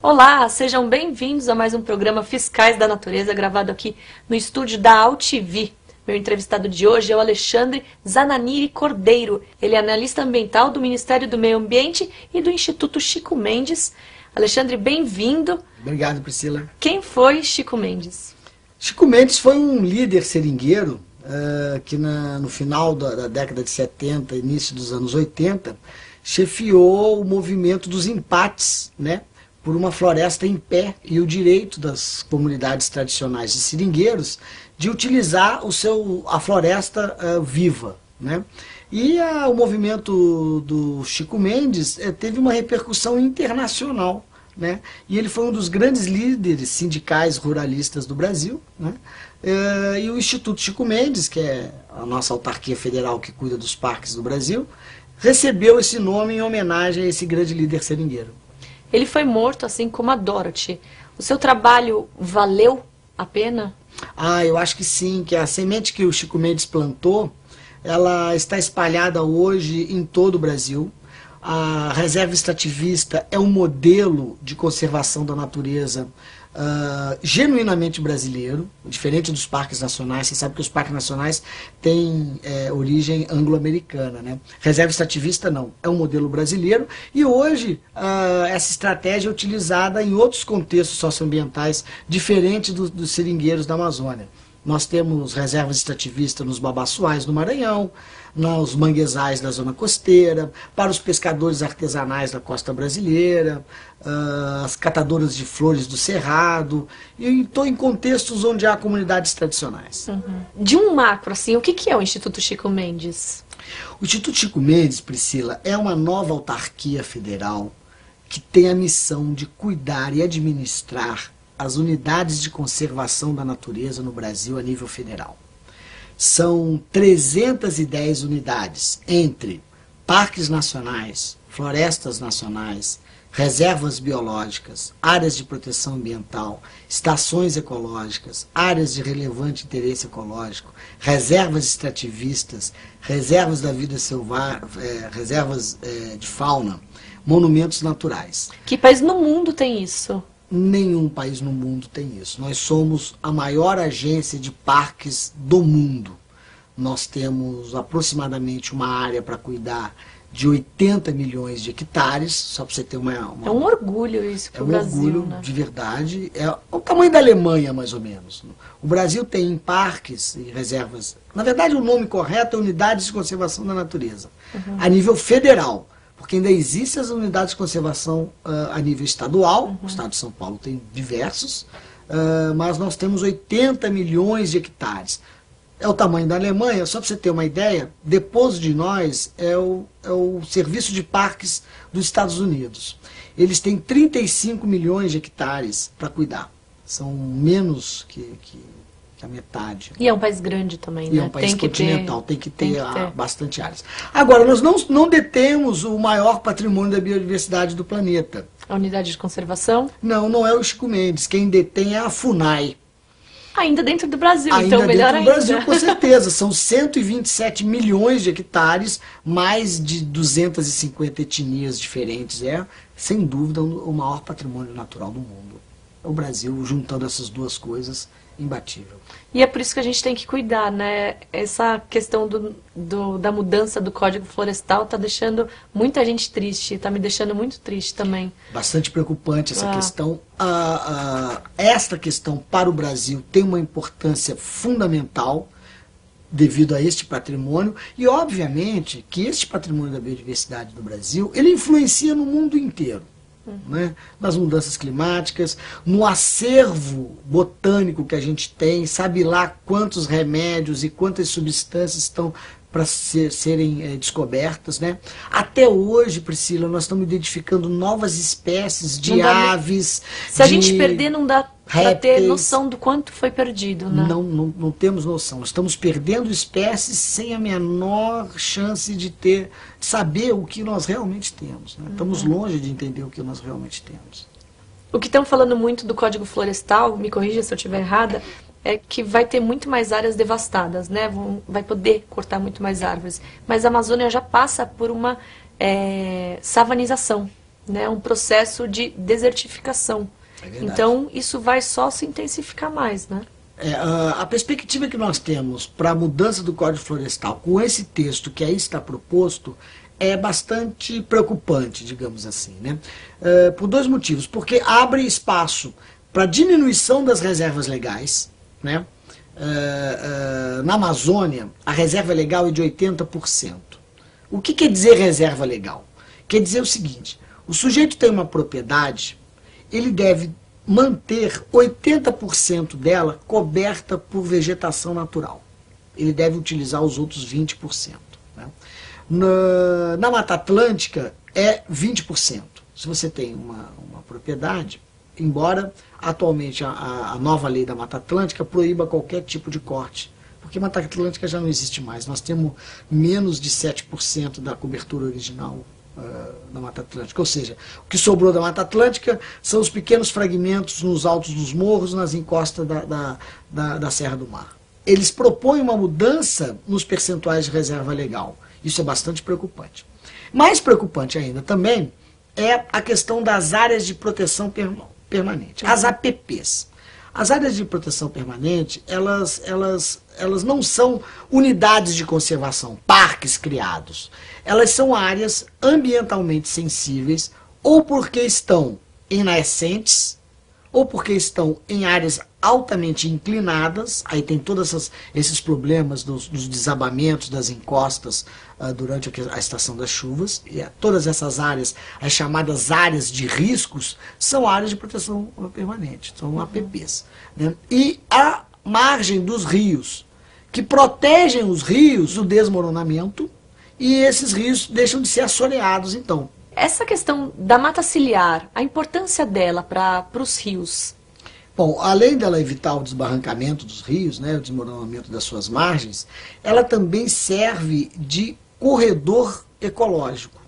Olá, sejam bem-vindos a mais um programa Fiscais da Natureza, gravado aqui no estúdio da AltV. Meu entrevistado de hoje é o Alexandre Zananiri Cordeiro. Ele é analista ambiental do Ministério do Meio Ambiente e do Instituto Chico Mendes. Alexandre, bem-vindo. Obrigado, Priscila. Quem foi Chico Mendes? Chico Mendes foi um líder seringueiro que no final da década de 70, início dos anos 80, chefiou o movimento dos empates, né, por uma floresta em pé e o direito das comunidades tradicionais de seringueiros de utilizar a floresta viva, né? E o movimento do Chico Mendes teve uma repercussão internacional, né? E ele foi um dos grandes líderes sindicais ruralistas do Brasil, né? E o Instituto Chico Mendes, que é a nossa autarquia federal que cuida dos parques do Brasil, recebeu esse nome em homenagem a esse grande líder seringueiro. Ele foi morto, assim como a Dorothy. O seu trabalho valeu a pena? Eu acho que sim, que a semente que o Chico Mendes plantou, ela está espalhada hoje em todo o Brasil. A reserva extrativista é um modelo de conservação da natureza genuinamente brasileiro, diferente dos parques nacionais. Você sabe que os parques nacionais têm origem anglo-americana, né? Reserva extrativista não, é um modelo brasileiro e hoje essa estratégia é utilizada em outros contextos socioambientais diferentes dos seringueiros da Amazônia. Nós temos reservas extrativistas nos babaçuais do Maranhão, nos manguezais da zona costeira, para os pescadores artesanais da costa brasileira, as catadoras de flores do Cerrado, e estou em contextos onde há comunidades tradicionais. Uhum. De um macro, assim, o que é o Instituto Chico Mendes? O Instituto Chico Mendes, Priscila, é uma nova autarquia federal que tem a missão de cuidar e administrar as unidades de conservação da natureza no Brasil a nível federal. São 310 unidades entre parques nacionais, florestas nacionais, reservas biológicas, áreas de proteção ambiental, estações ecológicas, áreas de relevante interesse ecológico, reservas extrativistas, reservas da vida selvagem, reservas de fauna, monumentos naturais. Que país no mundo tem isso? Nenhum país no mundo tem isso. Nós somos a maior agência de parques do mundo. Nós temos aproximadamente uma área para cuidar de 80 milhões de hectares, só para você ter uma... É um orgulho isso para o Brasil, É um orgulho, né? De verdade. É o tamanho da Alemanha, mais ou menos. O Brasil tem parques e reservas... Na verdade, o nome correto é Unidades de Conservação da Natureza, a nível federal. Porque ainda existem as unidades de conservação a nível estadual, o estado de São Paulo tem diversos, mas nós temos 80 milhões de hectares. É o tamanho da Alemanha, só para você ter uma ideia, depois de nós é o Serviço de Parques dos Estados Unidos. Eles têm 35 milhões de hectares para cuidar, são menos que a metade. E é um país grande também, né? E é um país continental, tem que ter ter bastante áreas. Agora, nós não detemos o maior patrimônio da biodiversidade do planeta. A unidade de conservação? Não é o Chico Mendes, quem detém é a FUNAI. Ainda dentro do Brasil, ainda então melhor dentro do ainda. Brasil, com certeza. São 127 milhões de hectares, mais de 250 etnias diferentes. É, sem dúvida, o maior patrimônio natural do mundo. O Brasil, juntando essas duas coisas, imbatível. E é por isso que a gente tem que cuidar, né? Essa questão da mudança do Código Florestal está deixando muita gente triste, está me deixando muito triste também. Bastante preocupante essa questão. Esta questão para o Brasil tem uma importância fundamental devido a este patrimônio e, obviamente, que este patrimônio da biodiversidade do Brasil, ele influencia no mundo inteiro. Né? Nas mudanças climáticas, no acervo botânico que a gente tem, sabe lá quantos remédios e quantas substâncias estão para serem descobertas, né? Até hoje, Priscila, nós estamos identificando novas espécies de aves. Se a gente perder, não dá para ter répteis. noção do quanto foi perdido, né? Não temos noção. Nós estamos perdendo espécies sem a menor chance de saber o que nós realmente temos, né? Estamos longe de entender o que nós realmente temos. O que estão falando muito do Código Florestal, me corrija se eu estiver errada, é que vai ter muito mais áreas devastadas, né? Vai poder cortar muito mais árvores. Mas a Amazônia já passa por uma savanização. né? Um processo de desertificação. Então, isso vai só se intensificar mais, né? A perspectiva que nós temos para a mudança do Código Florestal com esse texto que aí está proposto é bastante preocupante, digamos assim, né? Por dois motivos. Porque abre espaço para diminuição das reservas legais, né? Na Amazônia, a reserva legal é de 80%. O que quer dizer reserva legal? Quer dizer o seguinte, o sujeito tem uma propriedade, ele deve manter 80% dela coberta por vegetação natural. Ele deve utilizar os outros 20%. Né? Na Mata Atlântica é 20%. Se você tem uma propriedade, embora atualmente a nova lei da Mata Atlântica proíba qualquer tipo de corte, porque Mata Atlântica já não existe mais. Nós temos menos de 7% da cobertura original da Mata Atlântica. Ou seja, o que sobrou da Mata Atlântica são os pequenos fragmentos nos altos dos morros, nas encostas da Serra do Mar. Eles propõem uma mudança nos percentuais de reserva legal. Isso é bastante preocupante. Mais preocupante ainda também é a questão das áreas de proteção permanente, as APPs. As áreas de proteção permanente, elas não são unidades de conservação, parques criados. Elas são áreas ambientalmente sensíveis, ou porque estão em nascentes, ou porque estão em áreas altamente inclinadas, aí tem todos esses problemas dos desabamentos das encostas durante a estação das chuvas, e todas essas áreas, as chamadas áreas de riscos, são áreas de proteção permanente, são APPs. Né? E a margem dos rios, que protegem os rios do desmoronamento, e esses rios deixam de ser assoreados, então. Essa questão da mata ciliar, a importância dela para os rios? Bom, além dela evitar o desbarrancamento dos rios, né, o desmoronamento das suas margens, ela também serve de corredor ecológico.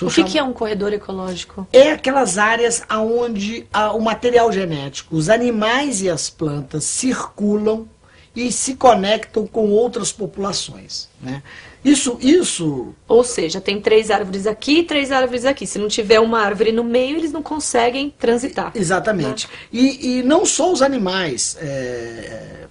O que é um corredor ecológico? É aquelas áreas onde o material genético, os animais e as plantas circulam e se conectam com outras populações, né? Isso... Ou seja, tem 3 árvores aqui e 3 árvores aqui. Se não tiver uma árvore no meio, eles não conseguem transitar. Exatamente. Né? E não só os animais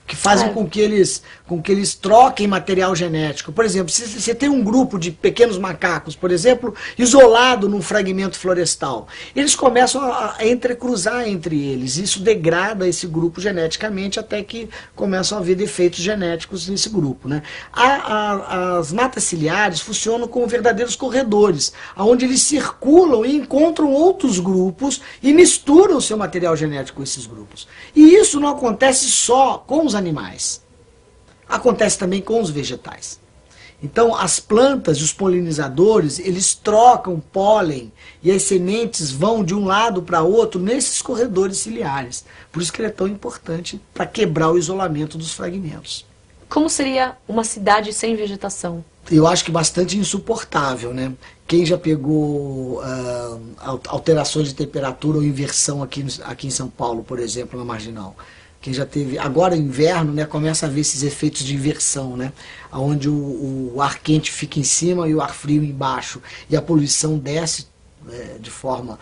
que fazem com que eles troquem material genético. Por exemplo, se você tem um grupo de pequenos macacos, por exemplo, isolado num fragmento florestal, eles começam a entrecruzar entre eles. Isso degrada esse grupo geneticamente até que começam a haver defeitos genéticos nesse grupo. Né? As matas ciliares funcionam como verdadeiros corredores, onde eles circulam e encontram outros grupos e misturam o seu material genético com esses grupos. E isso não acontece só com os animais, acontece também com os vegetais. Então as plantas e os polinizadores, eles trocam pólen e as sementes vão de um lado para outro nesses corredores ciliares. Por isso que ele é tão importante para quebrar o isolamento dos fragmentos. Como seria uma cidade sem vegetação? Eu acho que bastante insuportável, né? Quem já pegou alterações de temperatura ou inversão aqui em São Paulo, por exemplo, na Marginal. Quem já teve, agora inverno, né, começa a ver esses efeitos de inversão, né? Onde o ar quente fica em cima e o ar frio embaixo. E a poluição desce de forma...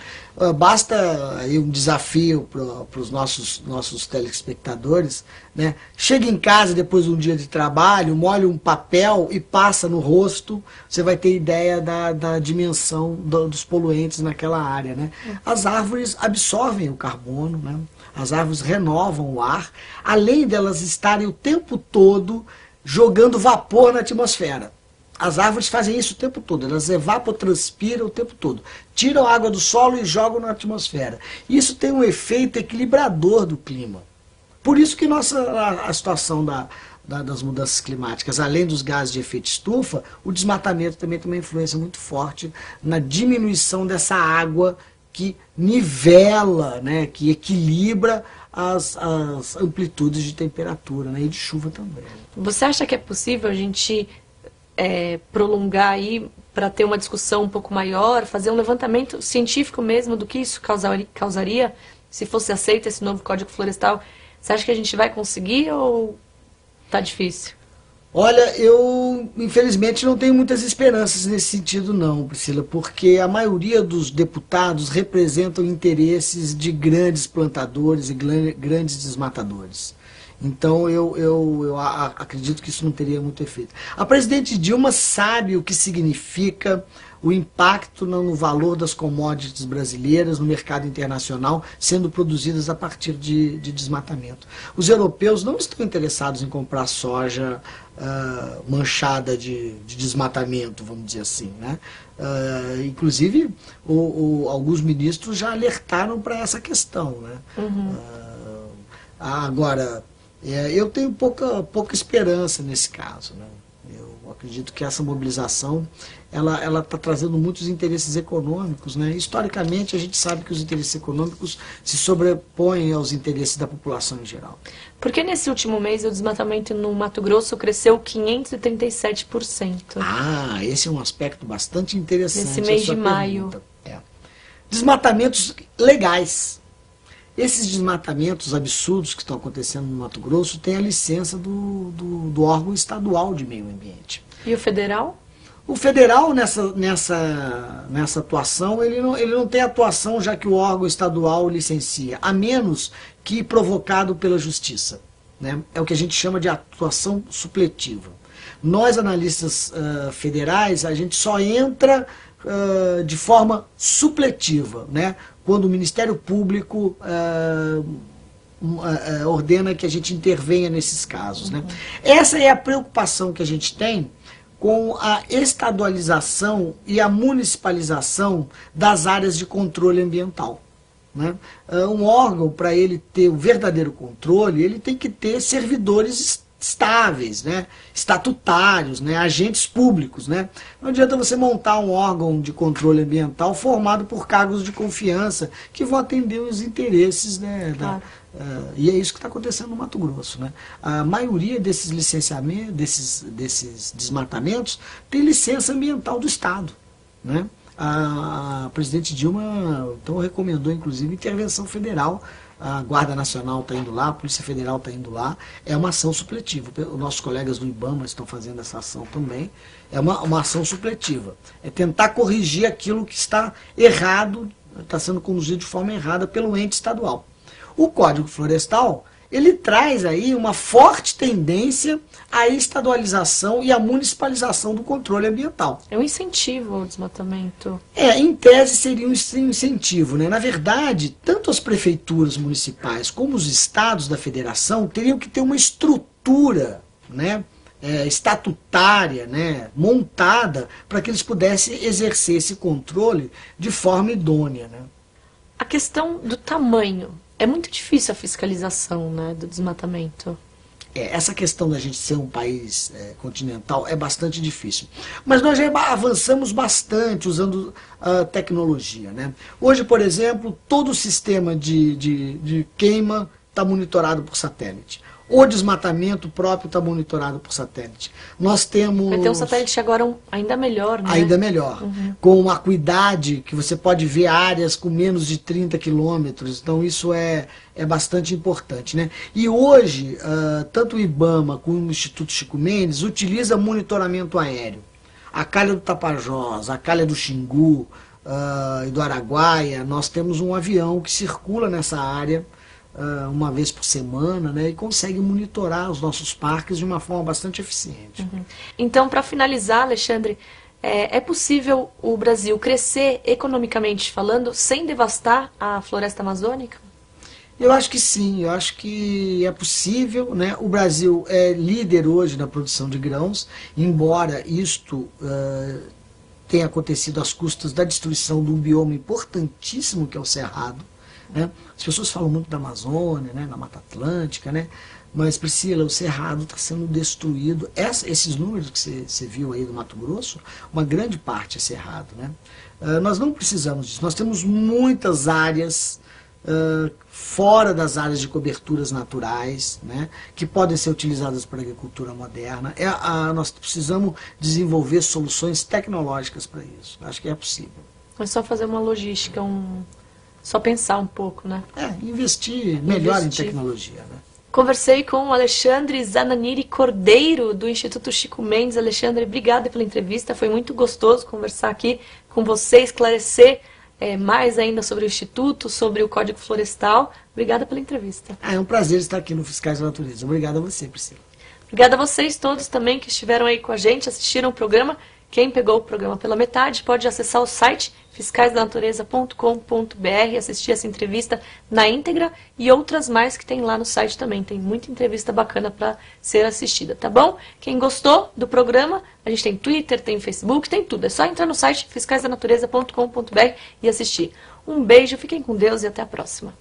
Basta aí um desafio para os nossos telespectadores, né? Chega em casa depois de um dia de trabalho, molha um papel e passa no rosto, você vai ter ideia da dimensão dos poluentes naquela área, né? As árvores absorvem o carbono, né? As árvores renovam o ar, além delas estarem o tempo todo jogando vapor na atmosfera. As árvores fazem isso o tempo todo, elas evapotranspiram o tempo todo. Tiram a água do solo e jogam na atmosfera. Isso tem um efeito equilibrador do clima. Por isso que a situação das mudanças climáticas, além dos gases de efeito estufa, o desmatamento também tem uma influência muito forte na diminuição dessa água que nivela, né, que equilibra as amplitudes de temperatura, né, e de chuva também. Você acha que é possível a gente prolongar aí para ter uma discussão um pouco maior, fazer um levantamento científico mesmo do que isso causaria se fosse aceito esse novo Código Florestal? Você acha que a gente vai conseguir ou tá difícil? Olha, eu infelizmente não tenho muitas esperanças nesse sentido não, Priscila, porque a maioria dos deputados representam interesses de grandes plantadores e grandes desmatadores. Então eu acredito que isso não teria muito efeito. A presidente Dilma sabe o que significa o impacto no valor das commodities brasileiras no mercado internacional sendo produzidas a partir de desmatamento. Os europeus não estão interessados em comprar soja manchada de desmatamento, vamos dizer assim, né? Inclusive, alguns ministros já alertaram para essa questão, né? Agora, eu tenho pouca esperança nesse caso, né? Eu acredito que essa mobilização ela está trazendo muitos interesses econômicos, né? Historicamente, a gente sabe que os interesses econômicos se sobrepõem aos interesses da população em geral. Porque nesse último mês o desmatamento no Mato Grosso cresceu 537%. Ah, esse é um aspecto bastante interessante. Nesse mês de maio. Desmatamentos legais. Esses desmatamentos absurdos que estão acontecendo no Mato Grosso têm a licença do órgão estadual de meio ambiente. E o federal? O federal, nessa atuação, ele não tem atuação já que o órgão estadual licencia, a menos que provocado pela justiça, né? É o que a gente chama de atuação supletiva. Nós, analistas federais, a gente só entra de forma supletiva, né? Quando o Ministério Público ordena que a gente intervenha nesses casos, né? Essa é a preocupação que a gente tem com a estadualização e a municipalização das áreas de controle ambiental, né? Um órgão, para ele ter o verdadeiro controle, ele tem que ter servidores estáveis, né? Estatutários, né? Agentes públicos, né? Não adianta você montar um órgão de controle ambiental formado por cargos de confiança que vão atender os interesses, né? Claro. E é isso que está acontecendo no Mato Grosso, né? A maioria desses licenciamentos, desses desmatamentos, tem licença ambiental do Estado, né? A presidente Dilma então recomendou inclusive intervenção federal. A Guarda Nacional está indo lá, a Polícia Federal está indo lá. É uma ação supletiva. Os nossos colegas do IBAMA estão fazendo essa ação também. É uma ação supletiva. É tentar corrigir aquilo que está errado, está sendo conduzido de forma errada pelo ente estadual. O Código Florestal, ele traz aí uma forte tendência à estadualização e à municipalização do controle ambiental. É um incentivo ao desmatamento. Em tese seria um incentivo, né? Na verdade, tanto as prefeituras municipais como os estados da federação teriam que ter uma estrutura, né? Estatutária, né? Montada para que eles pudessem exercer esse controle de forma idônea, né? A questão do tamanho. É muito difícil a fiscalização, né, do desmatamento. Essa questão da gente ser um país continental é bastante difícil. Mas nós já avançamos bastante usando a tecnologia, né? Hoje, por exemplo, todo o sistema de queima está monitorado por satélite. O desmatamento próprio está monitorado por satélite. Nós temos... Vai ter um satélite agora ainda melhor, né? Ainda melhor. Com uma acuidade que você pode ver áreas com menos de 30 quilômetros. Então isso é bastante importante, né? E hoje, tanto o IBAMA como o Instituto Chico Mendes utiliza monitoramento aéreo. A calha do Tapajós, a calha do Xingu e do Araguaia, nós temos um avião que circula nessa área uma vez por semana, né, e consegue monitorar os nossos parques de uma forma bastante eficiente. Então, para finalizar, Alexandre, é possível o Brasil crescer economicamente falando sem devastar a floresta amazônica? Eu acho que sim, eu acho que é possível, né? O Brasil é líder hoje na produção de grãos, embora isto tenha acontecido às custas da destruição de um bioma importantíssimo que é o Cerrado, né? As pessoas falam muito da Amazônia, né, na Mata Atlântica, né? Mas, Priscila, o Cerrado está sendo destruído. Esses números que você viu aí do Mato Grosso, uma grande parte é Cerrado, né? Nós não precisamos disso. Nós temos muitas áreas fora das áreas de coberturas naturais, né, que podem ser utilizadas para a agricultura moderna. Nós precisamos desenvolver soluções tecnológicas para isso. Acho que é possível. É só fazer uma logística, só pensar um pouco, né? Investir melhor em tecnologia, né? Conversei com o Alexandre Zananiri Cordeiro, do Instituto Chico Mendes. Alexandre, obrigada pela entrevista. Foi muito gostoso conversar aqui com você, esclarecer mais ainda sobre o Instituto, sobre o Código Florestal. Obrigada pela entrevista. É um prazer estar aqui no Fiscais da Natureza. Obrigado a você, Priscila. Obrigada a vocês todos também que estiveram aí com a gente, assistiram o programa. Quem pegou o programa pela metade pode acessar o site fiscaisdanatureza.com.br, assistir essa entrevista na íntegra e outras mais que tem lá no site também. Tem muita entrevista bacana para ser assistida, tá bom? Quem gostou do programa, a gente tem Twitter, tem Facebook, tem tudo. É só entrar no site fiscaisdanatureza.com.br e assistir. Um beijo, fiquem com Deus e até a próxima.